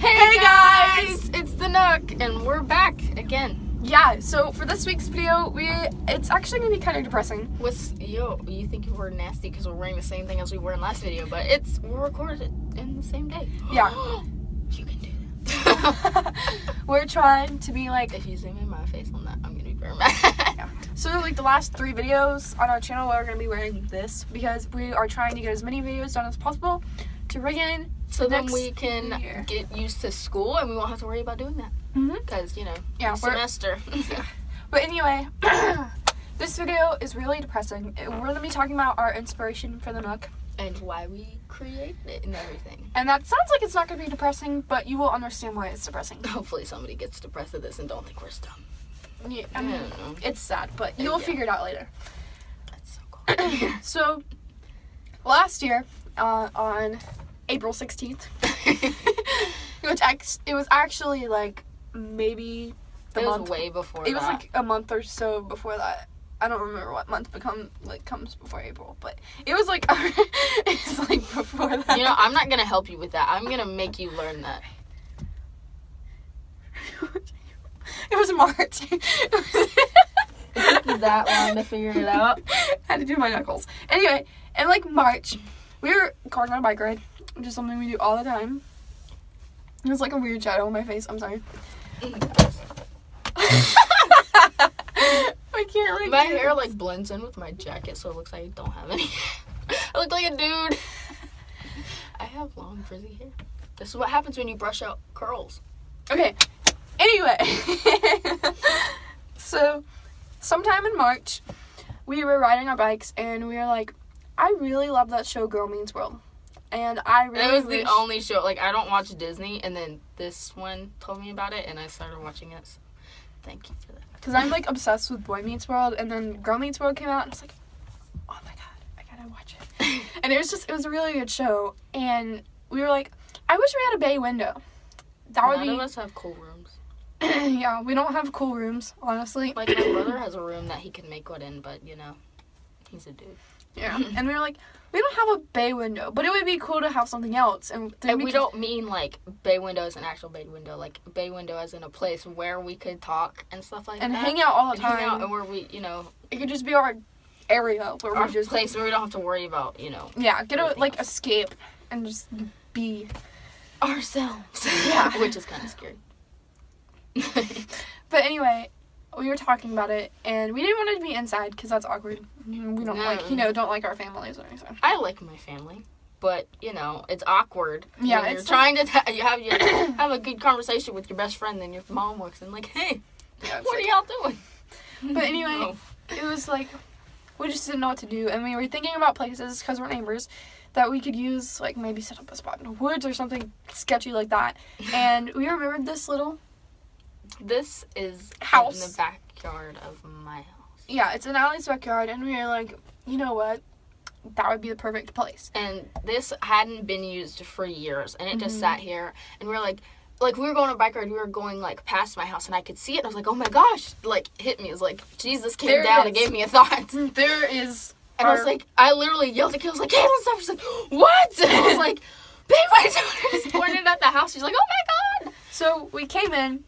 Hey guys! It's the Nook, and we're back again. Yeah, so for this week's video, it's actually going to be kind of depressing. You think we're nasty because we're wearing the same thing as we were in last video, but we're recorded in the same day. Yeah. You can do that. We're trying to be like... If you zoom in my face on that, I'm going to be very mad. Yeah. So like the last 3 videos on our channel, we're going to be wearing this because we are trying to get as many videos done as possible to bring in so then we can get used to school and we won't have to worry about doing that. Because, semester. Yeah. But anyway, this video is really depressing. We're going to be talking about our inspiration for the Nook. And why we created it and everything. And that sounds like it's not going to be depressing, but you will understand why it's depressing. Hopefully somebody gets depressed at this and don't think we're dumb. Yeah, I mean, it's sad, but you'll figure it out later. That's so cool. So, last year, on April 16th, it was actually like maybe the month. It was way before It was like a month or so before that. I don't remember what month comes before April, but it was like it's like before that. You know, I'm not gonna help you with that. I'm gonna make you learn that. It was March. It took that long to figure it out. I had to do my knuckles. Anyway, in like March, we were going on a bike ride, which is something we do all the time. It was like a weird shadow on my face. I'm sorry. I can't my hair like blends in with my jacket, so it looks like I don't have any. I look like a dude. I have long frizzy hair. This is what happens when you brush out curls. Okay. Anyway, so sometime in March, we were riding our bikes and we were like, I really love that show Girl Meets World. And I really It was the only show, like, I don't watch Disney, and then this one told me about it, and I started watching it, so thank you for that. Because I'm, like, obsessed with Boy Meets World, and then Girl Meets World came out, and I was like, oh my god, I gotta watch it. And it was a really good show, and we were like, I wish we had a bay window. None of us have cool rooms. Yeah, we don't have cool rooms, honestly. Like, my brother has a room that he can make one in, but, he's a dude. Yeah, and we were like, we don't have a bay window, but it would be cool to have something else. And we don't mean, like, bay window as an actual bay window. Like, bay window as in a place where we could talk and stuff like that. And hang out all the time. Hang out and where we, It could just be our area. Where our we just... place where we don't have to worry about, Yeah, escape and just be... ourselves. Yeah. Which is kind of scary. But anyway, we were talking about it, and we didn't want it to be inside because that's awkward. We don't don't like our families or anything. I like my family, but it's awkward. Yeah, when you're trying to have a good conversation with your best friend, then your mom walks in like, "Hey, what are y'all doing?" But anyway, It was like we just didn't know what to do, and we were thinking about places because we're neighbors that we could use, like maybe set up a spot in the woods or something sketchy like that. And we remembered this is house in the backyard of my house. Yeah, it's in Ally's backyard, and we were like, you know what? That would be the perfect place. And this hadn't been used for years, and it just sat here, and we were like we were going on a bike ride, we were going, like, past my house, and I could see it, and I was like, oh my gosh, like, hit me. It was like, Jesus came down and gave me a thought. There is... And I was like, I literally yelled at Kayla, I was like, Katlyn, stop. She's like, what? And I was like, babe, what are you doing? I just pointed at the house. She's like, oh my god. So we came in.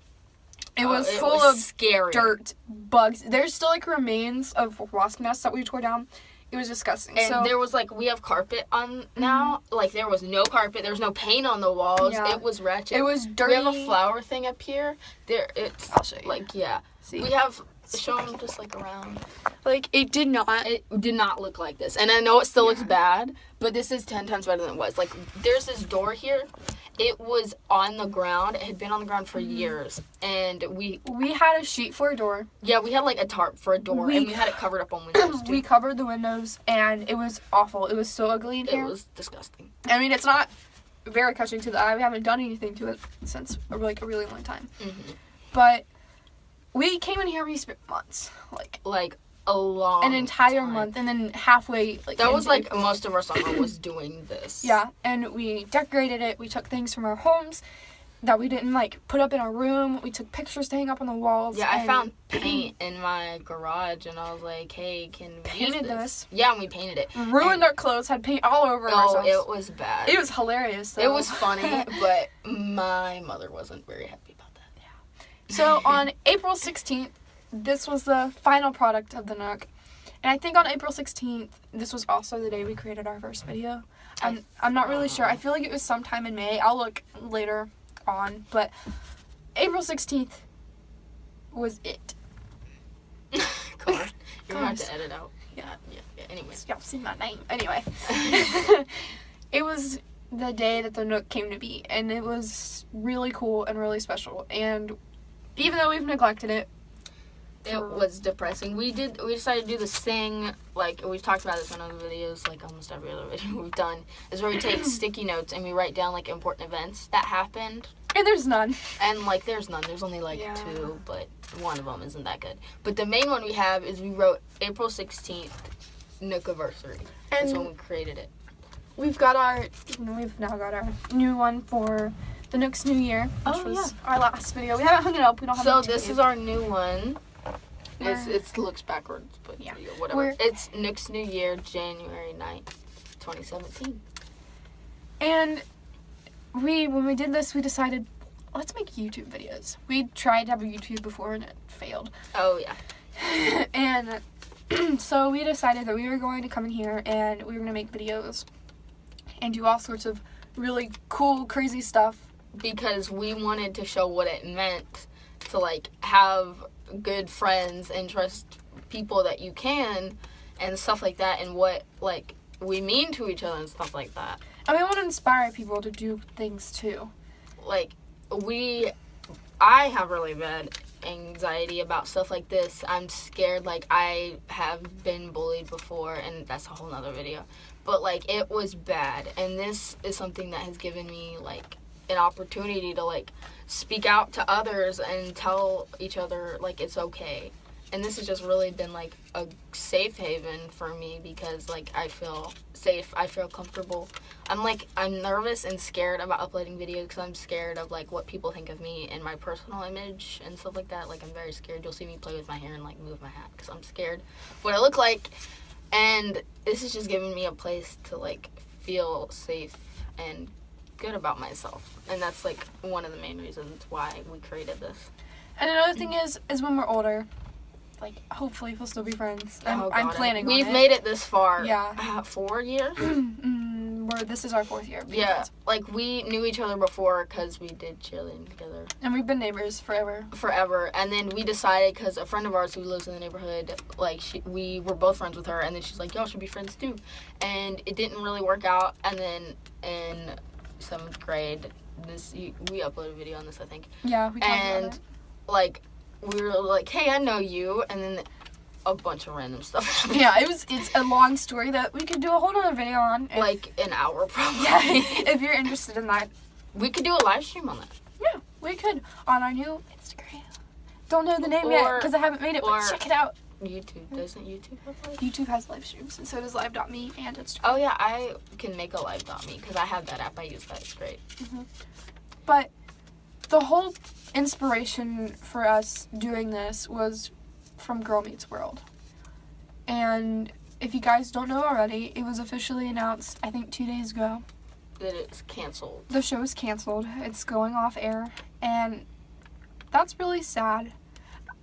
It was full of scary dirt, bugs. There's still, like, remains of wasp nests that we tore down. It was disgusting. And there was, like, we have carpet on now. Like, there was no carpet. There was no paint on the walls. Yeah. It was wretched. It was dirty. We have a flower thing up here. I'll show you. Like, yeah. See? We have... Show them just, like, around. Like, it did not look like this. And I know it still looks bad, but this is 10 times better than it was. Like, there's this door here. It was on the ground. It had been on the ground for years. And we had a sheet for a door. Yeah, we had, like, a tarp for a door. And we had it covered up on windows, too. We covered the windows, and it was awful. It was so ugly in here. It was disgusting. I mean, it's not very catching to the eye. We haven't done anything to it since, a really long time. But... we came in here, we spent months, like a long an entire time. month, and then halfway, that was like most of our summer was doing this. Yeah, and we decorated it. We took things from our homes, that we didn't, like, put up in our room. We took pictures to hang up on the walls. Yeah, I found paint in my garage, and I was like, hey, can we painted use this? this. Yeah, and we painted it. Ruined our clothes, had paint all over ourselves. Oh, it was bad. It was hilarious, though. It was funny, but my mother wasn't very happy about that. Yeah. So, on April 16th, this was the final product of the Nook. And I think on April 16th, this was also the day we created our first video. I'm not really sure. I feel like it was sometime in May. I'll look later on. But April 16th was it. Cool. You're going to have to edit out. Yeah. Anyways. Y'all seen my name. Anyway. It was the day that the Nook came to be. And it was really cool and really special. And even though we've neglected it, it was depressing. We decided to do this thing, like, we've talked about this in other videos, like almost every other video we've done, is where we take sticky notes and we write down, like, important events that happened. And there's none. And, like, there's none. There's only, like, 2, but one of them isn't that good. But the main one we have is we wrote April 16th, Nookiversary. That's when we created it. We've now got our new one for the Nook's New Year, which was our last video. We haven't hung it up. We don't have it. So this is our new one. It looks backwards, but whatever. It's Nook's New Year, January 9th, 2017. And when we did this, we decided, let's make YouTube videos. We tried to have a YouTube before and it failed. Oh, yeah. And so we decided that we were going to come in here and we were going to make videos and do all sorts of really cool, crazy stuff. Because we wanted to show what it meant to, like, have good friends and trust people that you can and stuff like that, and what, like, we mean to each other and stuff like that. And we want to inspire people to do things too. Like, I have really bad anxiety about stuff like this. I'm scared. Like, I have been bullied before, and that's a whole nother video. But, like, it was bad, and this is something that has given me, like, an opportunity to, like, speak out to others and tell each other, like, it's okay. And this has just really been, like, a safe haven for me because, like, I feel safe. I feel comfortable. I'm nervous and scared about uploading videos because I'm scared of, like, what people think of me and my personal image and stuff like that. Like, I'm very scared. You'll see me play with my hair and, like, move my hat because I'm scared of what I look like. And this is just giving me a place to, like, feel safe and good about myself. And that's, like, one of the main reasons why we created this. And another thing is when we're older, like, hopefully we'll still be friends. I'm planning on it. We've made it this far. Yeah. 4 years? This is our 4th year. Yeah. Friends. Like, we knew each other before because we did cheerleading together. And we've been neighbors forever. And then we decided, because a friend of ours who lives in the neighborhood, like, we were both friends with her, and then she's like, y'all should be friends too. And it didn't really work out. And then in 7th grade, we uploaded a video on this, I think. Yeah, we talked about it. Like, we were like, hey, I know you, and then a bunch of random stuff happened. Yeah, it's a long story that we could do a whole other video on. Like, an hour, probably. Yeah, if you're interested in that. We could do a live stream on that. Yeah, we could, on our new Instagram. Don't know the name yet, because I haven't made it, but check it out. YouTube. Doesn't YouTube have live? YouTube has live streams, and so does live.me and Instagram. Oh, yeah, I can make a live.me, because I have that app. I use that. It's great. Mm-hmm. But the whole inspiration for us doing this was from Girl Meets World. And if you guys don't know already, it was officially announced, I think 2 days ago. That it's canceled. The show is canceled. It's going off air. And that's really sad.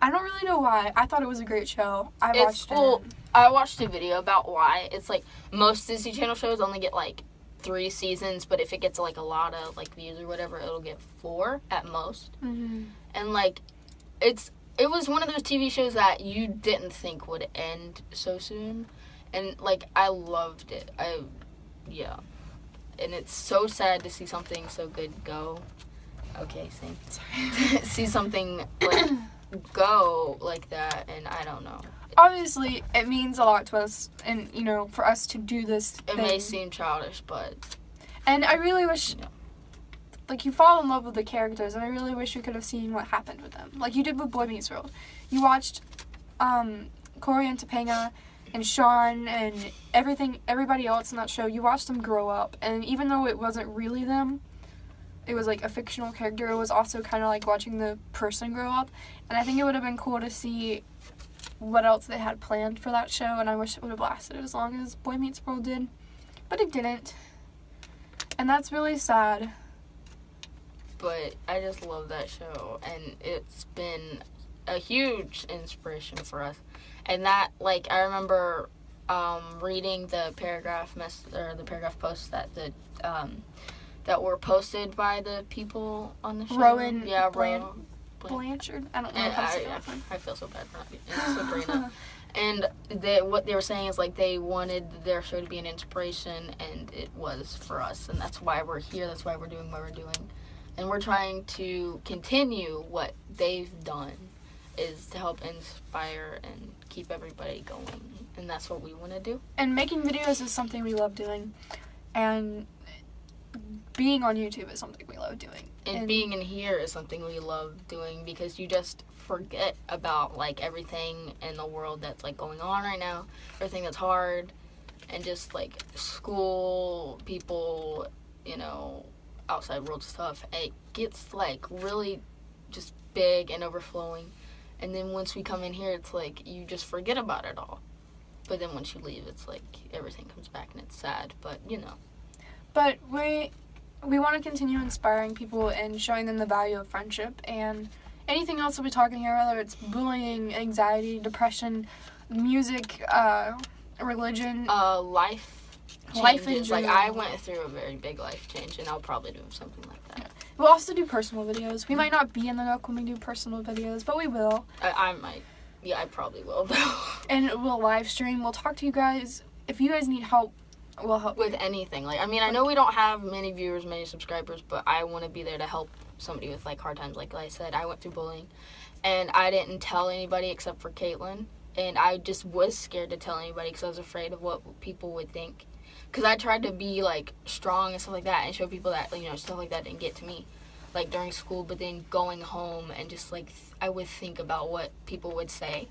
I don't really know why. I thought it was a great show. I watched a video about why. It's like most Disney Channel shows only get like 3 seasons, but if it gets like a lot of like views or whatever, it'll get 4 at most. Mm-hmm. And like it was one of those TV shows that you didn't think would end so soon, and like I loved it. And it's so sad to see something so good go. Okay, same. Sorry. See something like go like that, and I don't know. Obviously, it means a lot to us, and, you know, for us to do this It thing. may seem childish, but... And I really wish, like, you fall in love with the characters, and I really wish you could have seen what happened with them. Like you did with Boy Meets World. You watched Corey and Topanga and Sean and everybody else in that show. You watched them grow up, and even though it wasn't really them, it was like a fictional character, it was also kind of like watching the person grow up. And I think it would have been cool to see what else they had planned for that show, and I wish it would have lasted as long as Boy Meets World did. But it didn't. And that's really sad. But I just love that show, and it's been a huge inspiration for us. And that, like, I remember reading the paragraph posts that that were posted by the people on the show. Rowan, Blanchard. I don't know how to say that. I feel so bad for not Sabrina. And what they were saying is, like, they wanted their show to be an inspiration, and it was for us. And that's why we're here. That's why we're doing what we're doing. And we're trying to continue what they've done, is to help inspire and keep everybody going. And that's what we want to do. And making videos is something we love doing. And being on YouTube is something we love doing. And being in here is something we love doing, because you just forget about, like, everything in the world that's, like, going on right now. Everything that's hard. And just, like, school, people, you know, outside world stuff. It gets, like, really just big and overflowing. And then once we come in here, it's like you just forget about it all. But then once you leave, it's like everything comes back and it's sad. But, you know. But we want to continue inspiring people and showing them the value of friendship and anything else that we're talking here, whether it's bullying, anxiety, depression, music, religion. Life changes. Like, I went through a very big life change, and I'll probably do something like that. Yeah. We'll also do personal videos. We might not be in the Nook when we do personal videos, but we will. I might. Yeah, I probably will, though. And we'll live stream. We'll talk to you guys. If you guys need help, we'll help with anything. Like, I mean, I know we don't have many viewers, many subscribers, but I want to be there to help somebody with, like, hard times. Like I said, I went through bullying, and I didn't tell anybody except for Katlyn, and I just was scared to tell anybody because I was afraid of what people would think. Because I tried to be, like, strong and stuff like that and show people that, you know, stuff like that didn't get to me, like, during school. But then going home and just, like, I would think about what people would say,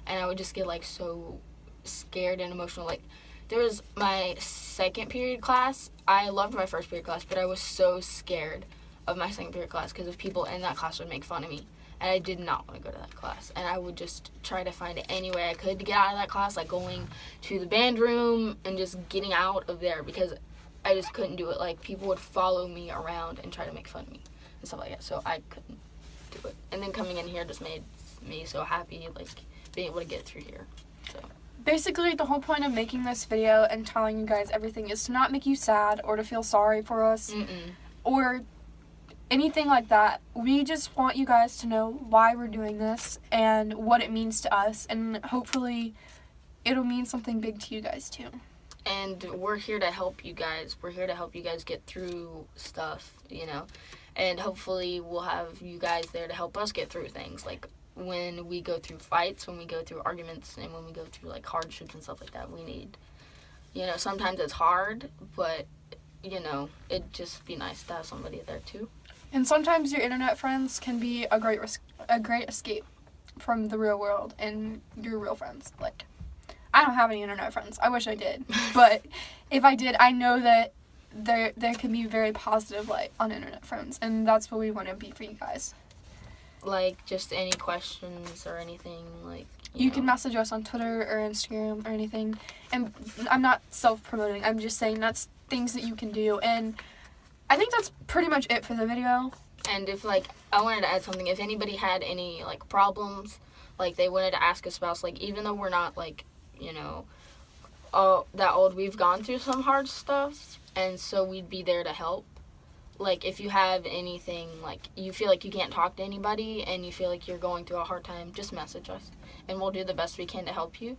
and I would just get, like, so scared and emotional. Like, there was my second period class. I loved my first period class, but I was so scared of my second period class because of people in that class would make fun of me. And I did not want to go to that class. And I would just try to find any way I could to get out of that class, like going to the band room and just getting out of there, because I just couldn't do it. Like, people would follow me around and try to make fun of me and stuff like that. So I couldn't do it. And then coming in here just made me so happy, like, being able to get through here. So basically, the whole point of making this video and telling you guys everything is to not make you sad or to feel sorry for us or anything like that. We just want you guys to know why we're doing this and what it means to us, and hopefully it'll mean something big to you guys too. And we're here to help you guys. We're here to help you guys get through stuff, you know, and hopefully we'll have you guys there to help us get through things, like when we go through fights, when we go through arguments, and when we go through, like, hardships and stuff like that. We need, you know, sometimes it's hard, but, you know, it'd just be nice to have somebody there too. And sometimes your internet friends can be a great escape from the real world and your real friends. Like, I don't have any internet friends. I wish I did. But if I did, I know that there can be very positive light on internet friends. And that's what we want to be for you guys. Like, just any questions or anything, like, you can message us on Twitter or Instagram or anything. And I'm not self-promoting. I'm just saying that's things that you can do. And I think that's pretty much it for the video. And if, like, I wanted to add something. If anybody had any, like, problems, like, they wanted to ask us about, like, even though we're not, like, you know, that old, we've gone through some hard stuff, and so we'd be there to help. Like, if you have anything, like, you feel like you can't talk to anybody and you feel like you're going through a hard time, just message us, and we'll do the best we can to help you.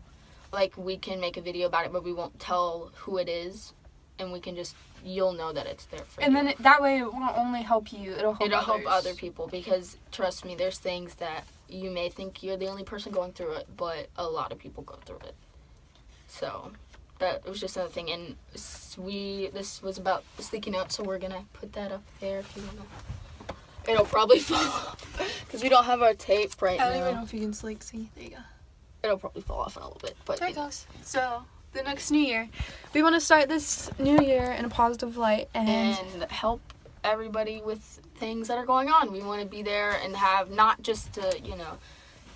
Like, we can make a video about it, but we won't tell who it is, and we can just, you'll know that it's there for you. And then that way it won't only help you, it'll help other people, because trust me, there's things that you may think you're the only person going through it, but a lot of people go through it. So that was just another thing. And this was about the sticky note, so we're gonna put that up there if you wanna. It'll probably fall off because we don't have our tape right now. I don't even know if you can see. There you go. It'll probably fall off in a little bit, but there it goes. So the next new year, we want to start this new year in a positive light and help everybody with things that are going on. We want to be there and have not just to, you know,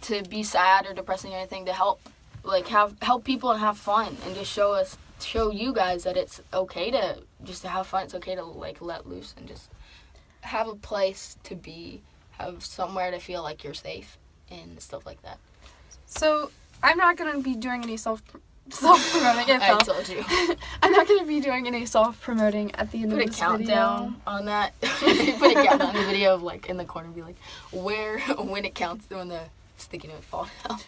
to be sad or depressing or anything, to help people and have fun, and just show you guys that it's okay to just to have fun. It's okay to like let loose and just have a place to be, have somewhere to feel like you're safe and stuff like that. So I'm not gonna be doing any self-promoting. I told you. I'm not gonna be doing any self-promoting at the end of this video. Put a countdown on that. Put a countdown on the video of like in the corner, be like when it counts, when the sticky note falls down.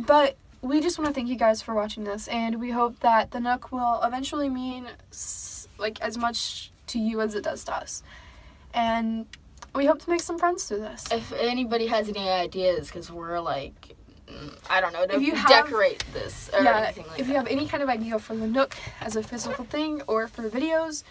But we just want to thank you guys for watching this, and we hope that the Nook will eventually mean like as much to you as it does to us. And we hope to make some friends through this. If anybody has any ideas, because we're like, I don't know, to decorate this or anything like that. If you have any kind of idea for the Nook as a physical thing or for videos,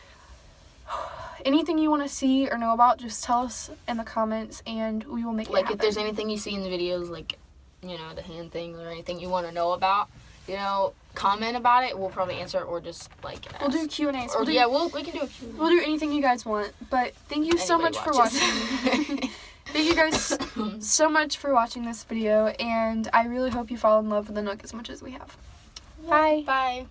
anything you want to see or know about, just tell us in the comments and we will make it happen. Like if there's anything you see in the videos, like, you know, the hand thing or anything you want to know about, you know, comment about it. We'll probably answer it, or just like ask. We'll do Q&As. We can do a Q&A. We'll do anything you guys want. But thank you so much for watching. Thank you guys so much for watching this video, and I really hope you fall in love with the Nook as much as we have. Bye. Bye.